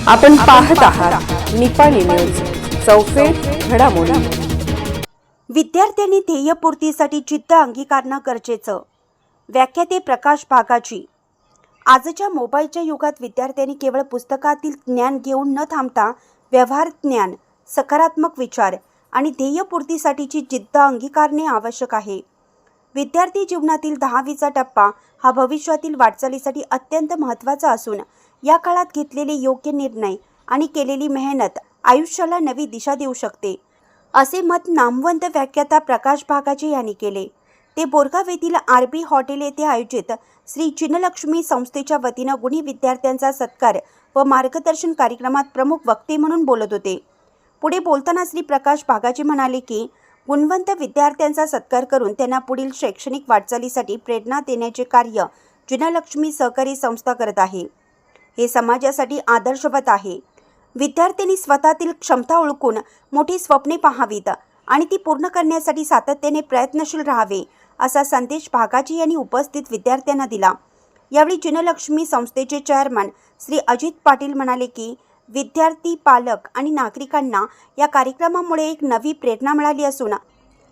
आपण पाहत आहात निपाणी न्यूज, चौफेर घडामोडी। विद्यार्थ्यांनी ध्येयपूर्तीसाठी जिद्द अंगीकारणं गरजेचं, व्याख्याते प्रकाश भागाची। आजच्या मोबाईलच्या युगात विद्यार्थ्यांनी केवळ पुस्तकातील ज्ञान घेऊन न थांबता व्यवहार ज्ञान, सकारात्मक विचार आणि ध्येयपूर्तीसाठीची जिद्द अंगीकारणे आवश्यक आहे। विद्यार्थी जीवनातील 10वीचा टप्पा हा भविष्यातील वाटचालीसाठी अत्यंत महत्त्वाचा असून या काळात घेतलेले योग्य निर्णय आणि केलेली मेहनत आयुष्याला नवी दिशा देऊ शकते, असे मत नामवंत व्याख्याता प्रकाश भागाचे यांनी केले। ते बोरगाव येथील RB हॉटेल येथे आयोजित श्री जिनलक्ष्मी संस्थेच्या वतीनं गुणी विद्यार्थ्यांचा सत्कार व मार्गदर्शन कार्यक्रमात प्रमुख वक्ते म्हणून बोलत होते। पुढे बोलताना श्री प्रकाश भागाचे म्हणाले की गुणवंत विद्यार्थ्यांचा सत्कार करून त्यांना पुढील शैक्षणिक वाटचालीसाठी प्रेरणा देण्याचे कार्य जिनलक्ष्मी सहकारी संस्था करत आहे। हे समाजासाठी आदर्शवत आहे। विद्यार्थ्यांनी स्वतःतील क्षमता ओळखून मोठी स्वप्ने पाहावीत आणि ती पूर्ण करण्यासाठी सातत्याने प्रयत्नशील राहावे, असा संदेश भागाजी यांनी उपस्थित विद्यार्थ्यांना दिला। यावेळी जिनलक्ष्मी संस्थेचे चेअरमन श्री अजित पाटील म्हणाले की विद्यार्थी, पालक आणि नागरिकांना या कार्यक्रमामुळे एक नवी प्रेरणा मिळाली असून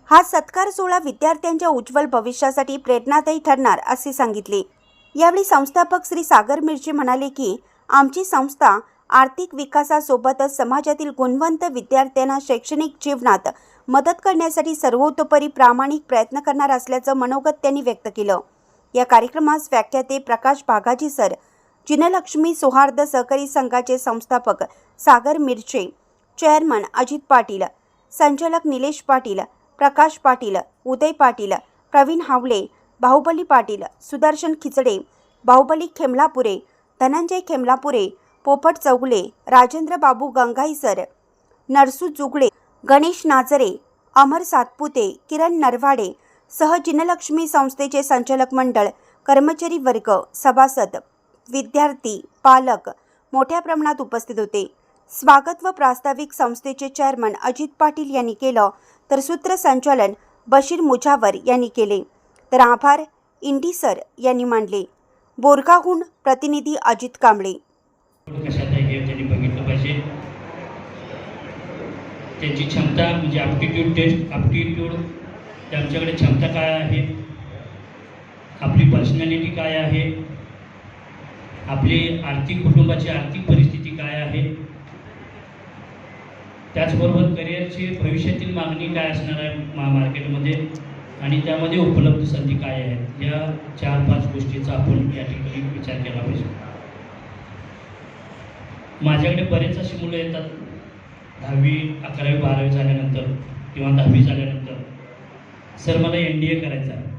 हा सत्कार सोहळा विद्यार्थ्यांच्या उज्ज्वल भविष्यासाठी प्रेरणादायी ठरणार असे सांगितले। यावेळी संस्थापक श्री सागर मिर्ची म्हणाले की आमची संस्था आर्थिक विकासासोबतच समाजातील गुणवंत विद्यार्थ्यांना शैक्षणिक जीवनात मदत करण्यासाठी सर्वतोपरी प्रामाणिक प्रयत्न करणार असल्याचं मनोगत त्यांनी व्यक्त केलं। या कार्यक्रमास व्याख्याते प्रकाश भागाजी सर, जिनलक्ष्मी सौहार्द सहकारी संघाचे संस्थापक सागर मिर्चे, चेअरमन अजित पाटील, संचालक निलेश पाटील, प्रकाश पाटील, उदय पाटील, प्रवीण हावले, बाहुबली पाटील, सुदर्शन खिचडे, बाहुबली खेमलापुरे, धनंजय खेमलापुरे, पोपट चौगले, राजेंद्र बाबू गंगाईसर, नरसू जुगळे, गणेश नाजरे, अमर सातपुते, किरण नरवाडे सह जिनलक्ष्मी संस्थेचे संचालक मंडळ, कर्मचारी वर्ग, सभासद, विद्यार्थी, पालक मोठ्या प्रमाणात उपस्थित होते। स्वागत व प्रास्ताविक संस्थेचे चेअरमन अजित पाटील यांनी केलं, तर सूत्रसंचालन बशीर मुजावर यांनी केले, तर आभार इंडी सर यांनी मानले। बोरगावहून प्रतिनिधी अजित कांबळे। कशात आहे हे त्यांनी बघितलं पाहिजे। त्यांची क्षमता म्हणजे ॲप्टिट्यूड टेस्ट, त्यांच्याकडे क्षमता काय आहे, आपली पर्सनॅलिटी काय आहे, आपली कुटुंबाची आर्थिक परिस्थिती काय आहे, त्याचबरोबर करिअरची भविष्यातील मागणी काय असणार आहे मार्केटमध्ये आणि त्यामध्ये उपलब्ध संधी काय आहेत, या 4-5 गोष्टींचा आपण या ठिकाणी विचार केला पाहिजे। माझ्याकडे बरेच अशी मुलं येतात 10वी, 11वी, 12वी झाल्यानंतर किंवा 10वी झाल्यानंतर, सर मला NDA करायचा आहे,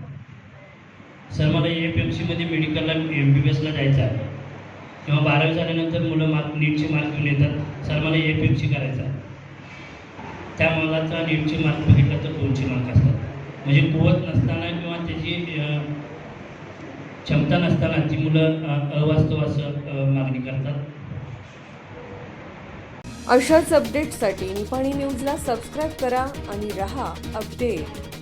सर मला AFMCमध्ये मेडिकलला MBBSला जायचं आहे, किंवा 12वी झाल्यानंतर मुलं नीटचे मार्क घेऊन येतात, सर मला AFMC करायचं आहे। त्या मुलाचा नीटचे मार्क बघितला तर 200 मार्क असतात, म्हणजे कुवत नसताना किंवा त्याची क्षमता नसताना ती मुलं अवास्तव असं मागणी करतात। अशाच अपडेट्ससाठी निपाणी न्यूजला सबस्क्राईब करा आणि रहा अपडेट।